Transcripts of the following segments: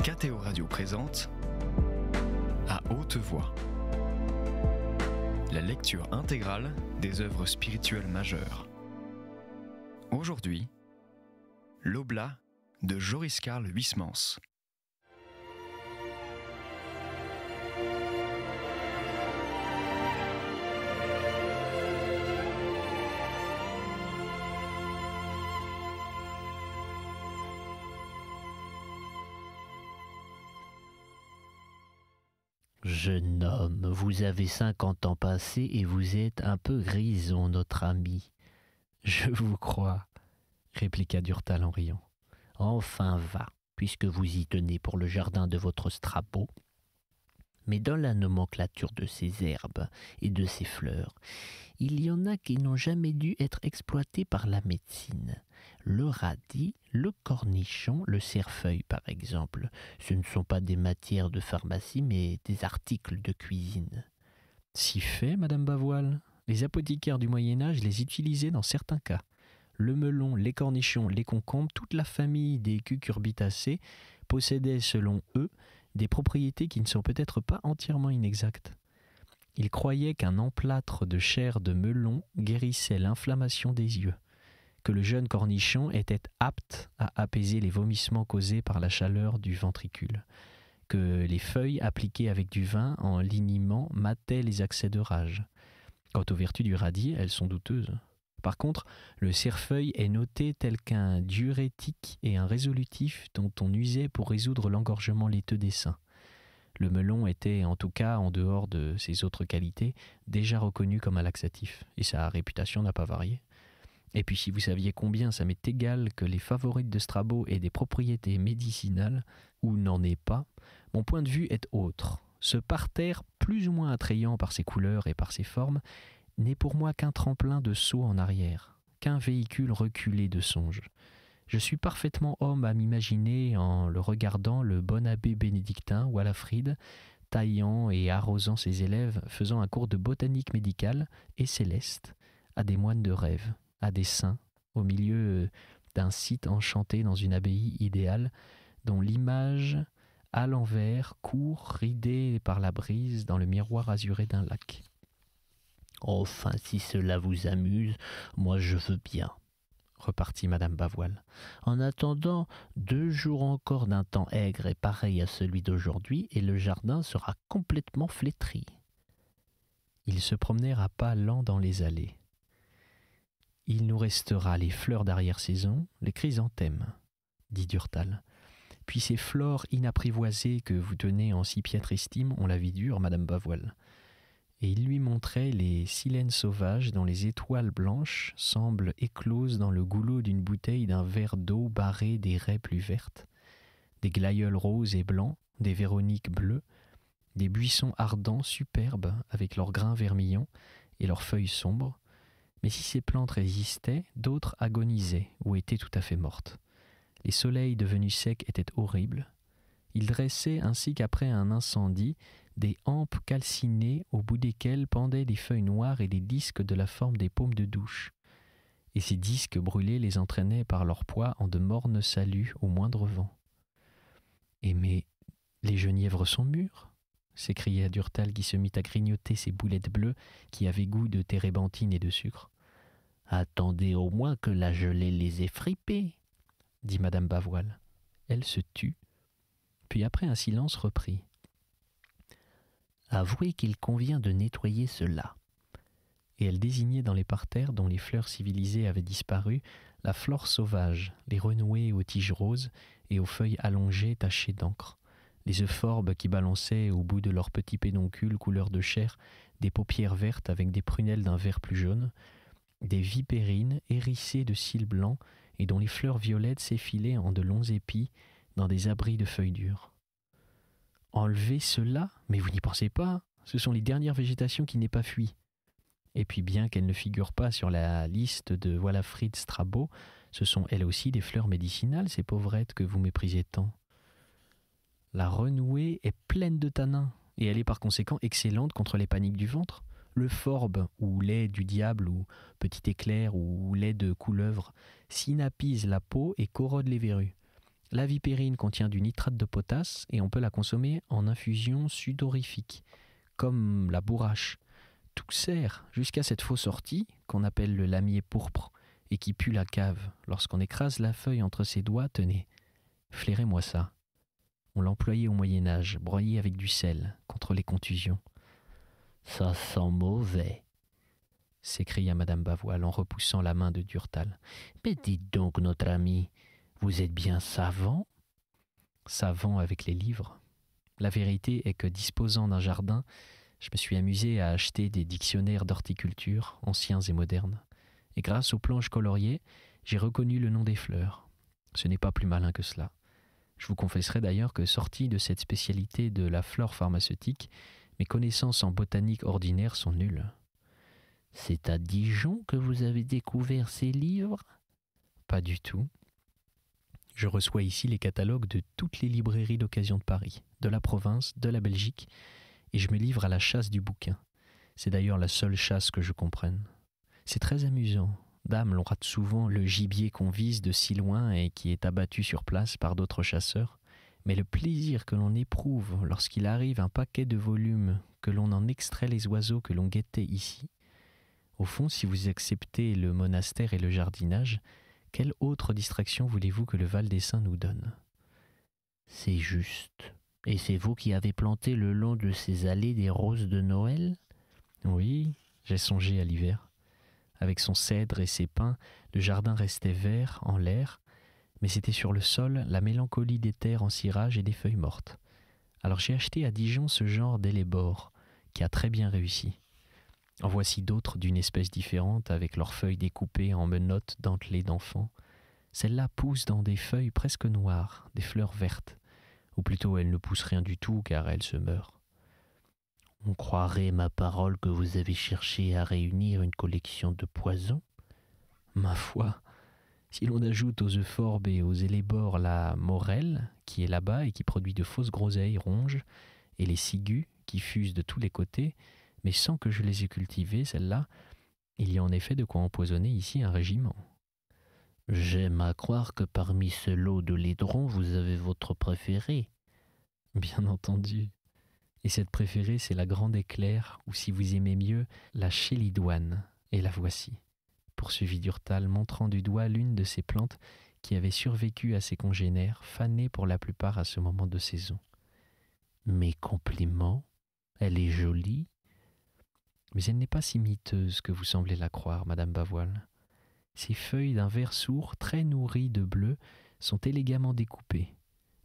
KTO Radio présente À haute voix, la lecture intégrale des œuvres spirituelles majeures. Aujourd'hui, l'Oblat de Joris Karl Huysmans. Jeune homme, vous avez 50 ans passés et vous êtes un peu grison, notre ami. Je vous crois, répliqua Durtal en riant. Enfin va, puisque vous y tenez pour le jardin de votre Strabo. Mais dans la nomenclature de ces herbes et de ces fleurs, il y en a qui n'ont jamais dû être exploitées par la médecine. Le radis, le cornichon, le cerfeuil par exemple, ce ne sont pas des matières de pharmacie mais des articles de cuisine. Si fait, Madame Bavoil, les apothicaires du Moyen-Âge les utilisaient dans certains cas. Le melon, les cornichons, les concombres, toute la famille des cucurbitacées possédait selon eux des propriétés qui ne sont peut-être pas entièrement inexactes. Ils croyaient qu'un emplâtre de chair de melon guérissait l'inflammation des yeux, que le jeune cornichon était apte à apaiser les vomissements causés par la chaleur du ventricule, que les feuilles appliquées avec du vin en liniment mataient les accès de rage. Quant aux vertus du radis, elles sont douteuses. Par contre, le cerfeuil est noté tel qu'un diurétique et un résolutif dont on usait pour résoudre l'engorgement laiteux des seins. Le melon était, en tout cas, en dehors de ses autres qualités, déjà reconnu comme un laxatif, et sa réputation n'a pas varié. Et puis si vous saviez combien ça m'est égal que les favorites de Strabo aient des propriétés médicinales, ou n'en aient pas, mon point de vue est autre. Ce parterre, plus ou moins attrayant par ses couleurs et par ses formes, n'est pour moi qu'un tremplin de saut en arrière, qu'un véhicule reculé de songes. Je suis parfaitement homme à m'imaginer, en le regardant, le bon abbé bénédictin, Walafrid, taillant et arrosant ses élèves, faisant un cours de botanique médicale et céleste, à des moines de rêve, à des saints, au milieu d'un site enchanté dans une abbaye idéale, dont l'image, à l'envers, court, ridée par la brise, dans le miroir azuré d'un lac. Enfin, si cela vous amuse, moi je veux bien, repartit Madame Bavoil. En attendant, 2 jours encore d'un temps aigre et pareil à celui d'aujourd'hui, et le jardin sera complètement flétri. Ils se promenèrent à pas lents dans les allées. Il nous restera les fleurs d'arrière-saison, les chrysanthèmes, dit Durtal. Puis ces flores inapprivoisées que vous tenez en si piètre estime ont la vie dure, Madame Bavoil. Et il lui montrait les silènes sauvages dont les étoiles blanches semblent écloses dans le goulot d'une bouteille d'un verre d'eau barré des raies plus vertes, des glaïeuls roses et blancs, des véroniques bleues, des buissons ardents superbes avec leurs grains vermillons et leurs feuilles sombres. Mais si ces plantes résistaient, d'autres agonisaient ou étaient tout à fait mortes. Les soleils devenus secs étaient horribles. Ils dressaient, ainsi qu'après un incendie, des hampes calcinées au bout desquelles pendaient des feuilles noires et des disques de la forme des paumes de douche. Et ces disques brûlés les entraînaient par leur poids en de mornes saluts au moindre vent. « Eh mais les genièvres sont mûres !» s'écria Durtal qui se mit à grignoter ses boulettes bleues qui avaient goût de térébenthine et de sucre. « Attendez au moins que la gelée les ait fripées !» dit Madame Bavoil. Elle se tut, puis après un silence reprit. Avouez qu'il convient de nettoyer cela. Et elle désignait dans les parterres dont les fleurs civilisées avaient disparu la flore sauvage, les renouées aux tiges roses et aux feuilles allongées tachées d'encre, les euphorbes qui balançaient au bout de leurs petits pédoncules couleur de chair des paupières vertes avec des prunelles d'un vert plus jaune, des vipérines hérissées de cils blancs et dont les fleurs violettes s'effilaient en de longs épis dans des abris de feuilles dures. Enlever cela? Mais vous n'y pensez pas, ce sont les dernières végétations qui n'aient pas fui. Et puis bien qu'elles ne figurent pas sur la liste de Walafrid Strabo, ce sont elles aussi des fleurs médicinales, ces pauvrettes que vous méprisez tant. La renouée est pleine de tanins, et elle est par conséquent excellente contre les paniques du ventre. Le forbe, ou lait du diable, ou petit éclair, ou lait de couleuvre, synapise la peau et corrode les verrues. La vipérine contient du nitrate de potasse et on peut la consommer en infusion sudorifique, comme la bourrache. Tout sert jusqu'à cette fausse ortie qu'on appelle le lamier pourpre et qui pue la cave. Lorsqu'on écrase la feuille entre ses doigts, tenez, flairez-moi ça. On l'employait au Moyen-Âge, broyé avec du sel, contre les contusions. Ça sent mauvais, s'écria Madame Bavoil en repoussant la main de Durtal. Mais dites donc, notre ami, vous êtes bien savant ? Savant avec les livres. La vérité est que, disposant d'un jardin, je me suis amusé à acheter des dictionnaires d'horticulture, anciens et modernes. Et grâce aux planches coloriées, j'ai reconnu le nom des fleurs. Ce n'est pas plus malin que cela. Je vous confesserai d'ailleurs que, sorti de cette spécialité de la flore pharmaceutique, mes connaissances en botanique ordinaire sont nulles. C'est à Dijon que vous avez découvert ces livres ? Pas du tout. Je reçois ici les catalogues de toutes les librairies d'occasion de Paris, de la province, de la Belgique, et je me livre à la chasse du bouquin. C'est d'ailleurs la seule chasse que je comprenne. C'est très amusant. Dame, l'on rate souvent le gibier qu'on vise de si loin et qui est abattu sur place par d'autres chasseurs. Mais le plaisir que l'on éprouve lorsqu'il arrive un paquet de volumes, que l'on en extrait les oiseaux que l'on guettait ici. Au fond, si vous acceptez le monastère et le jardinage, quelle autre distraction voulez-vous que le Val des Saints nous donne ? C'est juste. Et c'est vous qui avez planté le long de ces allées des roses de Noël ? Oui, j'ai songé à l'hiver. Avec son cèdre et ses pins, le jardin restait vert en l'air, mais c'était sur le sol la mélancolie des terres en cirage et des feuilles mortes. Alors j'ai acheté à Dijon ce genre d'hellebore, qui a très bien réussi. En voici d'autres d'une espèce différente, avec leurs feuilles découpées en menottes dentelées d'enfants. Celles-là poussent dans des feuilles presque noires, des fleurs vertes. Ou plutôt elles ne poussent rien du tout, car elles se meurent. On croirait, ma parole, que vous avez cherché à réunir une collection de poisons. Ma foi, si l'on ajoute aux euphorbes et aux hellebores la morelle, qui est là-bas et qui produit de fausses groseilles ronges, et les ciguës, qui fusent de tous les côtés, mais sans que je les ai cultivées, celles-là, il y a en effet de quoi empoisonner ici un régiment. J'aime à croire que parmi ce lot de laidrons, vous avez votre préféré. Bien entendu. Et cette préférée, c'est la grande éclair, ou si vous aimez mieux, la chélidoine. Et la voici, poursuivit Durtal, montrant du doigt l'une de ces plantes qui avaient survécu à ses congénères, fanées pour la plupart à ce moment de saison. Mes compliments, elle est jolie. Mais elle n'est pas si miteuse que vous semblez la croire, Madame Bavoil. Ces feuilles d'un vert sourd, très nourries de bleu, sont élégamment découpées,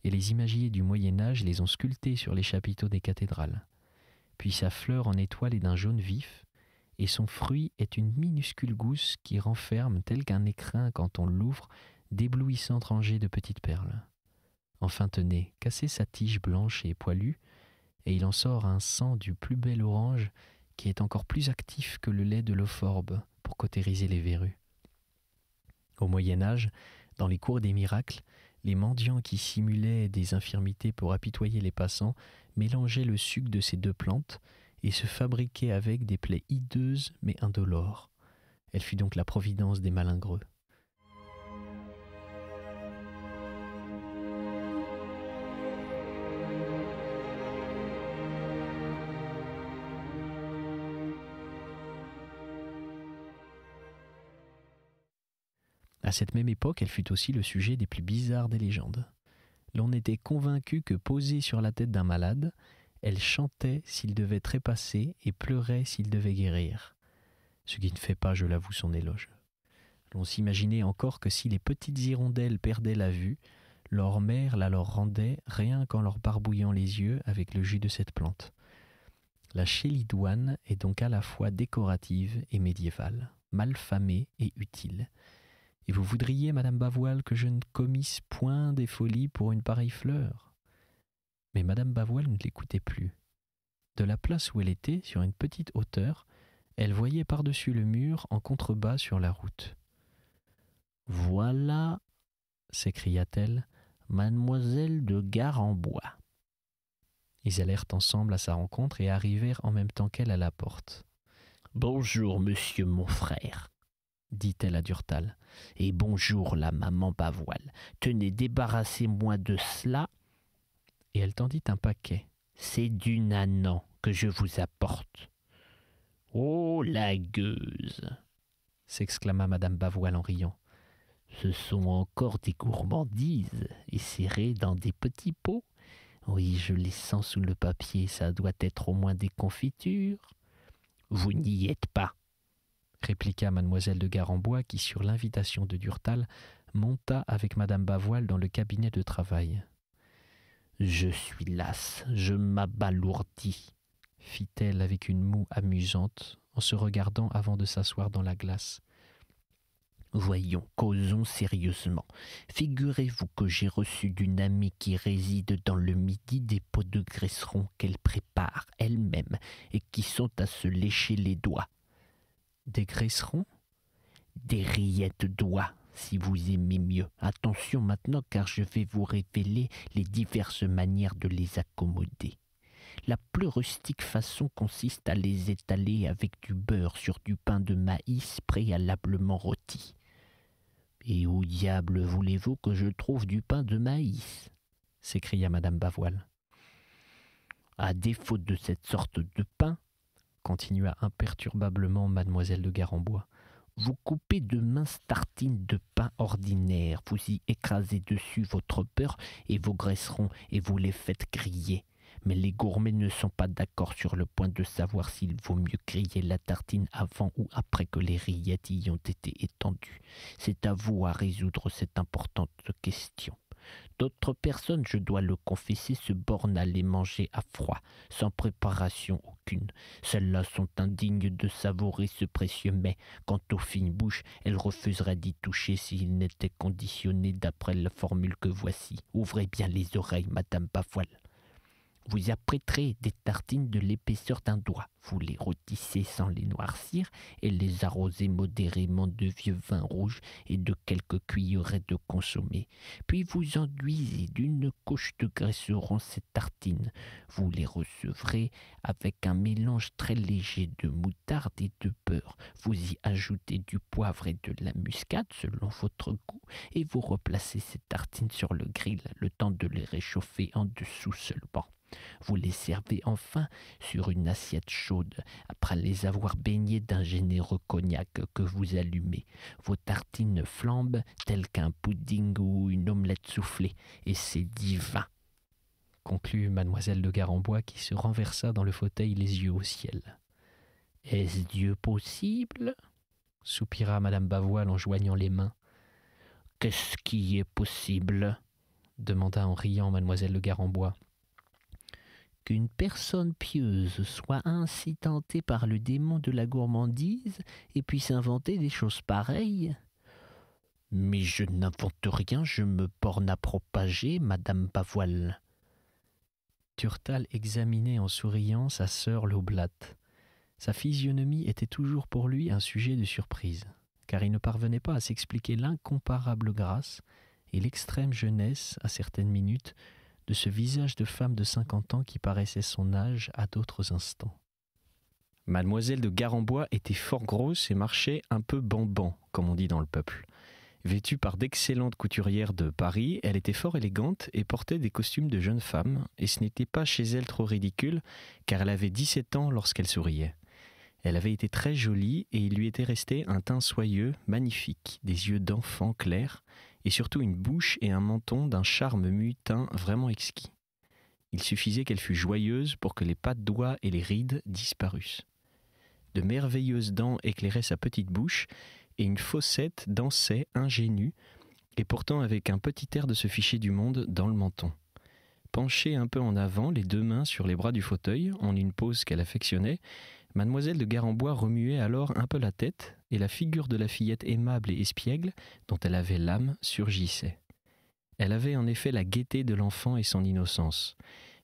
et les imagiers du Moyen-Âge les ont sculptées sur les chapiteaux des cathédrales. Puis sa fleur en étoile est d'un jaune vif, et son fruit est une minuscule gousse qui renferme, tel qu'un écrin quand on l'ouvre, d'éblouissantes rangées de petites perles. Enfin tenez, cassez sa tige blanche et poilue, et il en sort un sang du plus bel orange qui est encore plus actif que le lait de l'euphorbe pour cautériser les verrues. Au Moyen-Âge, dans les cours des miracles, les mendiants qui simulaient des infirmités pour apitoyer les passants mélangeaient le suc de ces deux plantes et se fabriquaient avec des plaies hideuses mais indolores. Elle fut donc la providence des malingreux. À cette même époque, elle fut aussi le sujet des plus bizarres des légendes. L'on était convaincu que, posée sur la tête d'un malade, elle chantait s'il devait trépasser et pleurait s'il devait guérir. Ce qui ne fait pas, je l'avoue, son éloge. L'on s'imaginait encore que si les petites hirondelles perdaient la vue, leur mère la leur rendait rien qu'en leur barbouillant les yeux avec le jus de cette plante. La chélidoine est donc à la fois décorative et médiévale, malfamée et utile. Et vous voudriez, Madame Bavoil, que je ne commisse point des folies pour une pareille fleur ? Mais Madame Bavoil ne l'écoutait plus. De la place où elle était, sur une petite hauteur, elle voyait par-dessus le mur en contrebas sur la route. « Voilà, s'écria-t-elle, Mademoiselle de Garembois. » Ils allèrent ensemble à sa rencontre et arrivèrent en même temps qu'elle à la porte. « Bonjour, monsieur mon frère. » dit-elle à Durtal. « Et bonjour, la maman Bavoile. Tenez, débarrassez-moi de cela. » Et elle tendit un paquet. « C'est du nanan que je vous apporte. »« Oh, la gueuse !» s'exclama madame Bavoile en riant. « Ce sont encore des gourmandises, et serrées dans des petits pots. Oui, je les sens sous le papier, ça doit être au moins des confitures. »« Vous n'y êtes pas, » répliqua mademoiselle de Garambois qui, sur l'invitation de Durtal, monta avec madame Bavoile dans le cabinet de travail. « Je suis lasse, je m'abalourdis, » fit-elle avec une moue amusante, en se regardant avant de s'asseoir dans la glace. « Voyons, causons sérieusement. Figurez-vous que j'ai reçu d'une amie qui réside dans le Midi des pots de graisseron qu'elle prépare elle-même et qui sont à se lécher les doigts. » « Des graisserons ?»« Des rillettes d'oie, si vous aimez mieux. Attention maintenant, car je vais vous révéler les diverses manières de les accommoder. La plus rustique façon consiste à les étaler avec du beurre sur du pain de maïs préalablement rôti. »« Et où diable voulez-vous que je trouve du pain de maïs ?» s'écria madame Bavoile. « À défaut de cette sorte de pain, continua imperturbablement mademoiselle de Garambois, vous coupez de minces tartines de pain ordinaire, vous y écrasez dessus votre beurre et vos graisserons et vous les faites griller. Mais les gourmets ne sont pas d'accord sur le point de savoir s'il vaut mieux griller la tartine avant ou après que les rillettes y ont été étendues. C'est à vous à résoudre cette importante question. D'autres personnes, je dois le confesser, se bornent à les manger à froid, sans préparation aucune. Celles-là sont indignes de savourer ce précieux mets. Quant aux fines bouches, elles refuseraient d'y toucher s'il n'était conditionné d'après la formule que voici. Ouvrez bien les oreilles, madame Bavoile. Vous apprêterez des tartines de l'épaisseur d'un doigt. Vous les rôtissez sans les noircir et les arrosez modérément de vieux vin rouge et de quelques cuillerées de consommé. Puis vous enduisez d'une couche de graisseron ces tartines. Vous les recevrez avec un mélange très léger de moutarde et de beurre. Vous y ajoutez du poivre et de la muscade selon votre goût et vous replacez ces tartines sur le grill le temps de les réchauffer en dessous seulement. Vous les servez enfin sur une assiette chaude, après les avoir baignés d'un généreux cognac que vous allumez. Vos tartines flambent telles qu'un pudding ou une omelette soufflée, et c'est divin, conclut mademoiselle de Garambois qui se renversa dans le fauteuil les yeux au ciel. « Est-ce Dieu possible ?» soupira madame Bavoile en joignant les mains. « Qu'est-ce qui est possible ?» demanda en riant mademoiselle de Garambois. Qu'une personne pieuse soit ainsi tentée par le démon de la gourmandise et puisse inventer des choses pareilles. Mais je n'invente rien, je me borne à propager, madame Bavoile. Durtal examinait en souriant sa sœur l'oblate. Sa physionomie était toujours pour lui un sujet de surprise, car il ne parvenait pas à s'expliquer l'incomparable grâce et l'extrême jeunesse, à certaines minutes, de ce visage de femme de 50 ans qui paraissait son âge à d'autres instants. Mademoiselle de Garambois était fort grosse et marchait un peu bamban, comme on dit dans le peuple. Vêtue par d'excellentes couturières de Paris, elle était fort élégante et portait des costumes de jeune femme, et ce n'était pas chez elle trop ridicule, car elle avait 17 ans lorsqu'elle souriait. Elle avait été très jolie et il lui était resté un teint soyeux, magnifique, des yeux d'enfant clairs, et surtout une bouche et un menton d'un charme mutin vraiment exquis. Il suffisait qu'elle fût joyeuse pour que les pas de doigts et les rides disparussent. De merveilleuses dents éclairaient sa petite bouche, et une fossette dansait ingénue, et pourtant avec un petit air de se ficher du monde dans le menton. Penchée un peu en avant, les deux mains sur les bras du fauteuil, en une pose qu'elle affectionnait, mademoiselle de Garambois remuait alors un peu la tête, et la figure de la fillette aimable et espiègle, dont elle avait l'âme, surgissait. Elle avait en effet la gaieté de l'enfant et son innocence,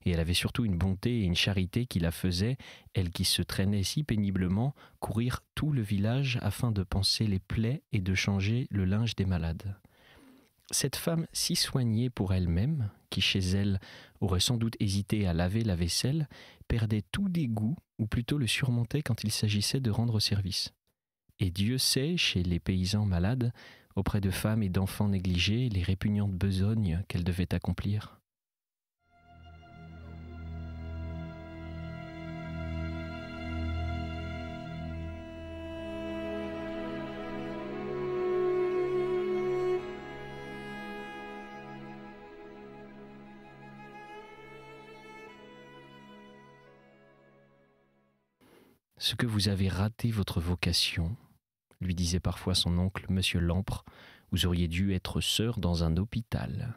et elle avait surtout une bonté et une charité qui la faisaient, elle qui se traînait si péniblement, courir tout le village afin de panser les plaies et de changer le linge des malades. Cette femme si soignée pour elle-même, qui chez elle aurait sans doute hésité à laver la vaisselle, perdait tout dégoût, ou plutôt le surmontait quand il s'agissait de rendre service. Et Dieu sait, chez les paysans malades, auprès de femmes et d'enfants négligés, les répugnantes besognes qu'elle devait accomplir. Ce que vous avez raté votre vocation, lui disait parfois son oncle, Monsieur Lampre, vous auriez dû être sœur dans un hôpital.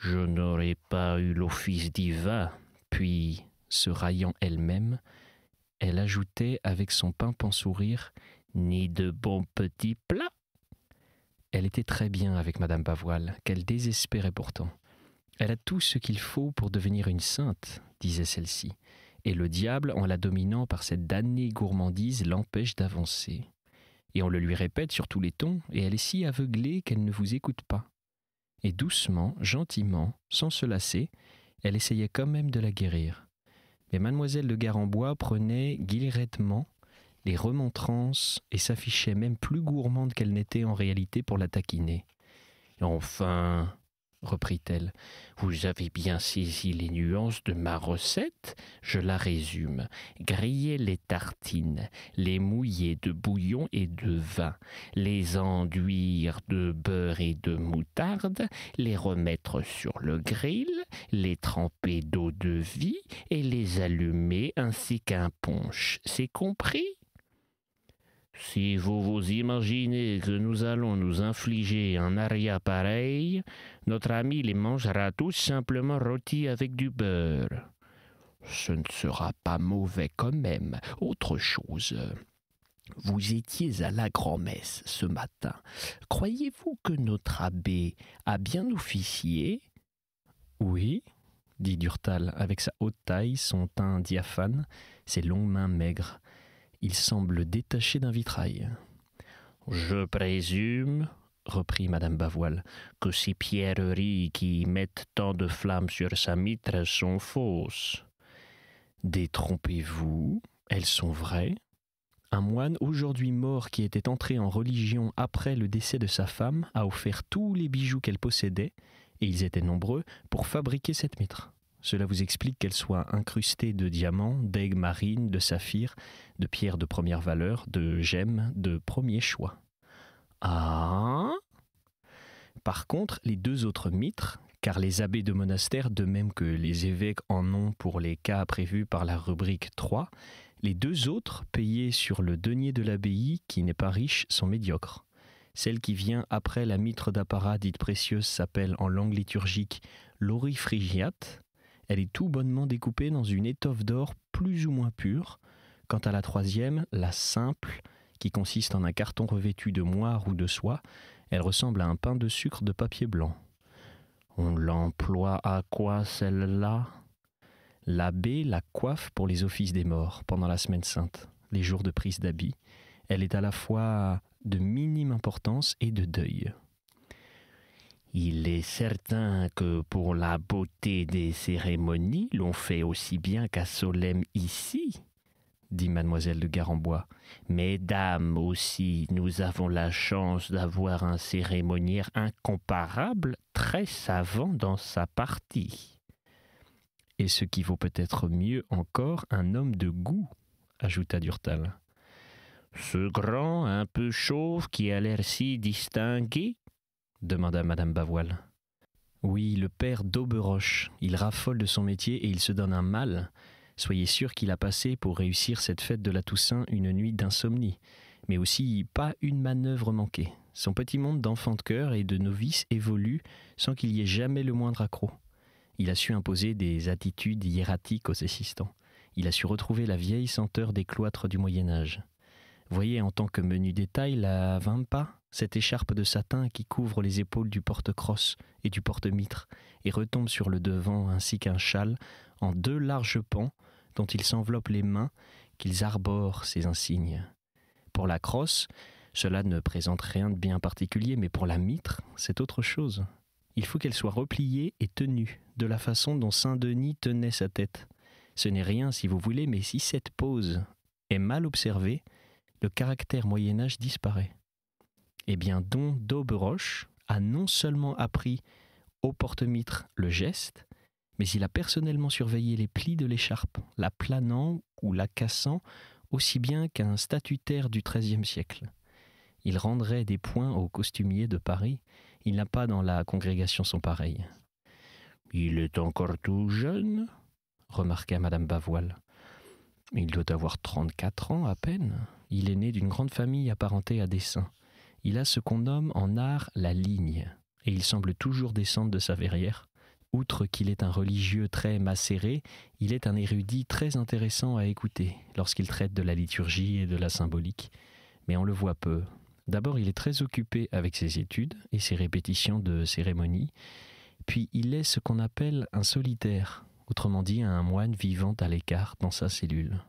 Je n'aurais pas eu l'office divin, puis, se raillant elle-même, elle ajoutait avec son pimpant sourire, ni de bons petits plats. Elle était très bien avec Madame Bavoil, qu'elle désespérait pourtant. Elle a tout ce qu'il faut pour devenir une sainte, disait celle-ci, et le diable, en la dominant par cette damnée gourmandise, l'empêche d'avancer. Et on le lui répète sur tous les tons, et elle est si aveuglée qu'elle ne vous écoute pas. Et doucement, gentiment, sans se lasser, elle essayait quand même de la guérir. Mais mademoiselle de Garambois prenait guillerettement les remontrances et s'affichait même plus gourmande qu'elle n'était en réalité pour la taquiner. « Enfin, reprit-elle, vous avez bien saisi les nuances de ma recette. Je la résume. Griller les tartines, les mouiller de bouillon et de vin, les enduire de beurre et de moutarde, les remettre sur le grill, les tremper d'eau de vie et les allumer ainsi qu'un punch. C'est compris ? Si vous vous imaginez que nous allons nous infliger un aria pareil, notre ami les mangera tout simplement rôtis avec du beurre. Ce ne sera pas mauvais quand même. Autre chose, vous étiez à la grand-messe ce matin. Croyez-vous que notre abbé a bien officié ? Oui, dit Durtal, avec sa haute taille, son teint diaphane, ses longues mains maigres. Il semble détaché d'un vitrail. « Je présume, reprit Madame Bavoil, que ces pierreries qui mettent tant de flammes sur sa mitre sont fausses. » « Détrompez-vous, elles sont vraies. Un moine aujourd'hui mort qui était entré en religion après le décès de sa femme a offert tous les bijoux qu'elle possédait, et ils étaient nombreux, pour fabriquer cette mitre. Cela vous explique qu'elle soit incrustée de diamants, d'aigues marines, de saphirs, de pierres de première valeur, de gemmes de premier choix. Ah ! Par contre, les deux autres mitres, car les abbés de monastère, de même que les évêques en ont pour les cas prévus par la rubrique 3, les deux autres, payés sur le denier de l'abbaye, qui n'est pas riche, sont médiocres. Celle qui vient après la mitre d'apparat dite précieuse s'appelle en langue liturgique l'orifrigiate. Elle est tout bonnement découpée dans une étoffe d'or plus ou moins pure. Quant à la troisième, la simple, qui consiste en un carton revêtu de moire ou de soie, elle ressemble à un pain de sucre de papier blanc. On l'emploie à quoi celle-là ? L'abbé la coiffe pour les offices des morts pendant la semaine sainte, les jours de prise d'habit. Elle est à la fois de minime importance et de deuil. Il est certain que pour la beauté des cérémonies, l'on fait aussi bien qu'à Solesmes ici, dit mademoiselle de Garambois. Mesdames aussi, nous avons la chance d'avoir un cérémoniaire incomparable, très savant dans sa partie. Et ce qui vaut peut-être mieux encore, un homme de goût, ajouta Durtal. Ce grand, un peu chauve, qui a l'air si distingué, demanda Madame Bavoil. Oui, le père d'Auberoche. Il raffole de son métier et il se donne un mal. Soyez sûr qu'il a passé pour réussir cette fête de la Toussaint une nuit d'insomnie, mais aussi pas une manœuvre manquée. Son petit monde d'enfants de chœur et de novices évolue sans qu'il y ait jamais le moindre accroc. Il a su imposer des attitudes hiératiques aux assistants. Il a su retrouver la vieille senteur des cloîtres du Moyen-Âge. Voyez en tant que menu détail la vampa, cette écharpe de satin qui couvre les épaules du porte-crosse et du porte-mitre et retombe sur le devant ainsi qu'un châle en deux larges pans dont il s'enveloppe les mains qu'ils arborent ces insignes. Pour la crosse, cela ne présente rien de bien particulier, mais pour la mitre, c'est autre chose. Il faut qu'elle soit repliée et tenue, de la façon dont Saint-Denis tenait sa tête. Ce n'est rien si vous voulez, mais si cette pose est mal observée, le caractère Moyen-Âge disparaît. Eh bien, Don d'Auberoche a non seulement appris au porte-mitre le geste, mais il a personnellement surveillé les plis de l'écharpe, la planant ou la cassant aussi bien qu'un statutaire du XIIIe siècle. Il rendrait des points au costumier de Paris. Il n'a pas dans la congrégation son pareil. « Il est encore tout jeune », remarqua Madame Bavoil. « Il doit avoir 34 ans à peine. Il est né d'une grande famille apparentée à Dessein. Il a ce qu'on nomme en art la ligne, et il semble toujours descendre de sa verrière. Outre qu'il est un religieux très macéré, il est un érudit très intéressant à écouter lorsqu'il traite de la liturgie et de la symbolique. Mais on le voit peu. D'abord, il est très occupé avec ses études et ses répétitions de cérémonies. Puis il est ce qu'on appelle un solitaire, autrement dit un moine vivant à l'écart dans sa cellule.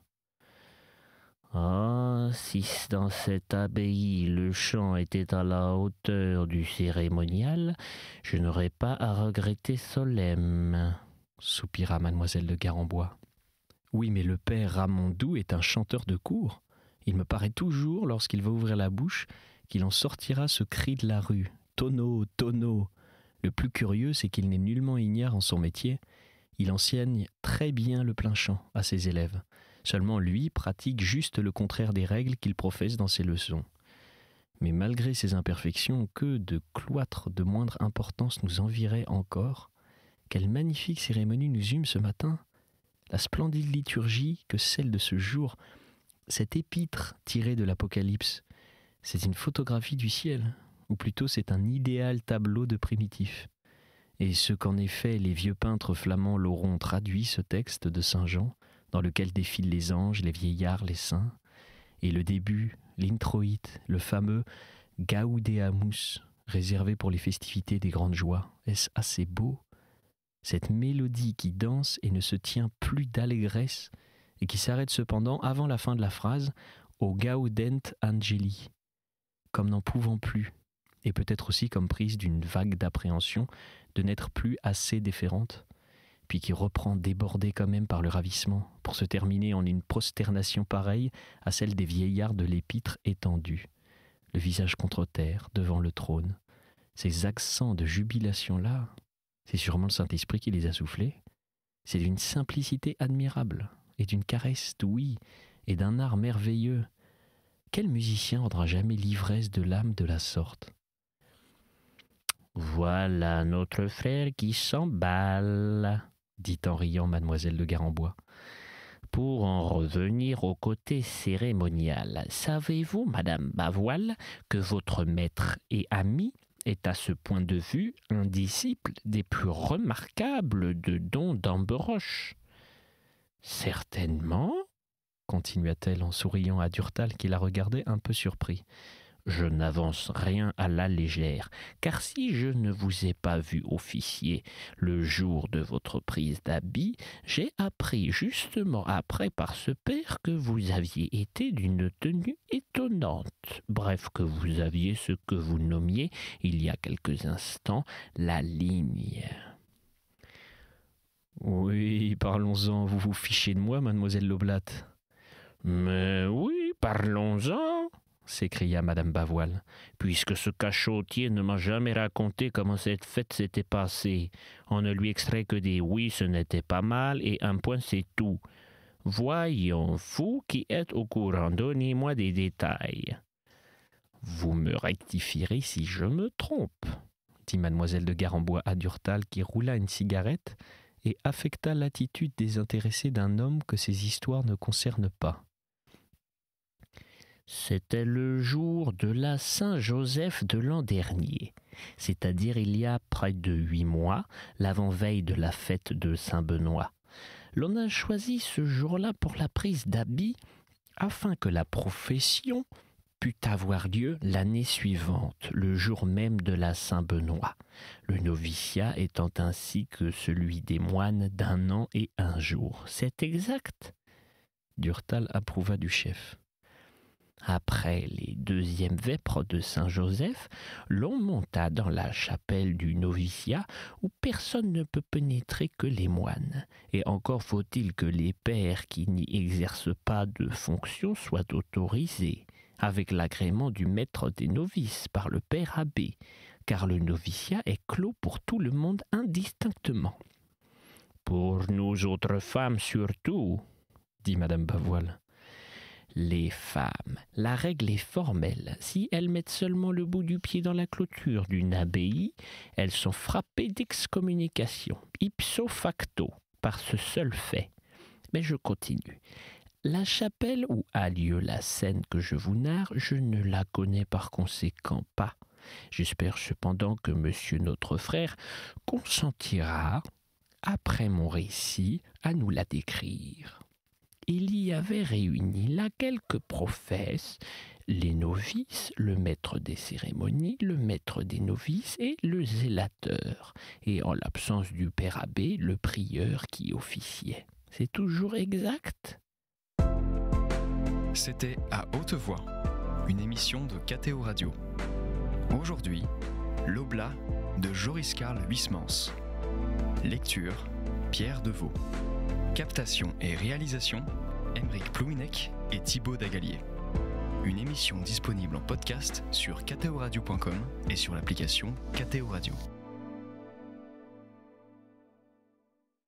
« Ah, si dans cette abbaye le chant était à la hauteur du cérémonial, je n'aurais pas à regretter Solesmes, » soupira mademoiselle de Garembois. « Oui, mais le père Ramondou est un chanteur de cour. Il me paraît toujours, lorsqu'il va ouvrir la bouche, qu'il en sortira ce cri de la rue. Tonneau, tonneau. Le plus curieux, c'est qu'il n'est nullement ignare en son métier. Il enseigne très bien le plein chant à ses élèves. Seulement lui pratique juste le contraire des règles qu'il professe dans ses leçons. Mais malgré ces imperfections, que de cloîtres de moindre importance nous enviraient encore. Quelle magnifique cérémonie nous eûmes ce matin. La splendide liturgie que celle de ce jour, cette épître tirée de l'Apocalypse, c'est une photographie du ciel, ou plutôt c'est un idéal tableau de primitif. Et ce qu'en effet les vieux peintres flamands l'auront traduit, ce texte de Saint Jean, dans lequel défilent les anges, les vieillards, les saints, et le début, l'introïte, le fameux Gaudeamus, réservé pour les festivités des grandes joies. Est-ce assez beau ? Cette mélodie qui danse et ne se tient plus d'allégresse, et qui s'arrête cependant avant la fin de la phrase au Gaudent Angeli, comme n'en pouvant plus, et peut-être aussi comme prise d'une vague d'appréhension de n'être plus assez déférente, puis qui reprend débordée quand même par le ravissement, pour se terminer en une prosternation pareille à celle des vieillards de l'épître étendue, le visage contre terre, devant le trône. Ces accents de jubilation-là, c'est sûrement le Saint-Esprit qui les a soufflés. C'est d'une simplicité admirable, et d'une caresse d'ouïe, et d'un art merveilleux. Quel musicien rendra jamais l'ivresse de l'âme de la sorte ? Voilà notre frère qui s'emballe, dit en riant mademoiselle de Garembois. Pour en revenir au côté cérémonial, savez-vous, Madame Bavoil, que votre maître et ami est à ce point de vue un disciple des plus remarquables de Don d'Auberoche ? Certainement, continua-t-elle en souriant à Durtal qui la regardait un peu surpris. Je n'avance rien à la légère, car si je ne vous ai pas vu officier le jour de votre prise d'habit, j'ai appris justement après par ce père que vous aviez été d'une tenue étonnante. Bref, que vous aviez ce que vous nommiez, il y a quelques instants, la ligne. Oui, parlons-en, vous vous fichez de moi, mademoiselle Loblatte. Mais oui, parlons-en, s'écria Madame Bavoil. Puisque ce cachotier ne m'a jamais raconté comment cette fête s'était passée. On ne lui extrait que des oui, ce n'était pas mal, et un point, c'est tout. Voyons, vous qui êtes au courant, donnez-moi des détails. Vous me rectifierez si je me trompe, dit mademoiselle de Garembois à Durtal qui roula une cigarette et affecta l'attitude désintéressée d'un homme que ces histoires ne concernent pas. C'était le jour de la Saint-Joseph de l'an dernier, c'est-à-dire il y a près de 8 mois, l'avant-veille de la fête de Saint-Benoît. L'on a choisi ce jour-là pour la prise d'habit afin que la profession pût avoir lieu l'année suivante, le jour même de la Saint-Benoît, le noviciat étant ainsi que celui des moines d'1 an et 1 jour. C'est exact ? Durtal approuva du chef. Après les 2e vêpres de Saint-Joseph, l'on monta dans la chapelle du noviciat où personne ne peut pénétrer que les moines. Et encore faut-il que les pères qui n'y exercent pas de fonction soient autorisés. avec l'agrément du maître des novices par le père abbé, car le noviciat est clos pour tout le monde indistinctement. Pour nous autres femmes surtout, dit madame Bavoil. Les femmes, la règle est formelle. Si elles mettent seulement le bout du pied dans la clôture d'une abbaye, elles sont frappées d'excommunication, ipso facto, par ce seul fait. Mais je continue. La chapelle où a lieu la scène que je vous narre, je ne la connais par conséquent pas. J'espère cependant que monsieur notre frère consentira, après mon récit, à nous la décrire. Il y avait réunis là quelques prophètes, les novices, le maître des cérémonies, le maître des novices et le zélateur, et en l'absence du père abbé, le prieur qui officiait. C'est toujours exact ? C'était À Haute Voix, une émission de KTO Radio. Aujourd'hui, l'Oblat de Joris-Karl Huysmans. Lecture, Pierre Deveau. Captation et réalisation, Aymeric Plouminec et Thibaut Dagalier. Une émission disponible en podcast sur ktoradio.com et sur l'application KTO Radio.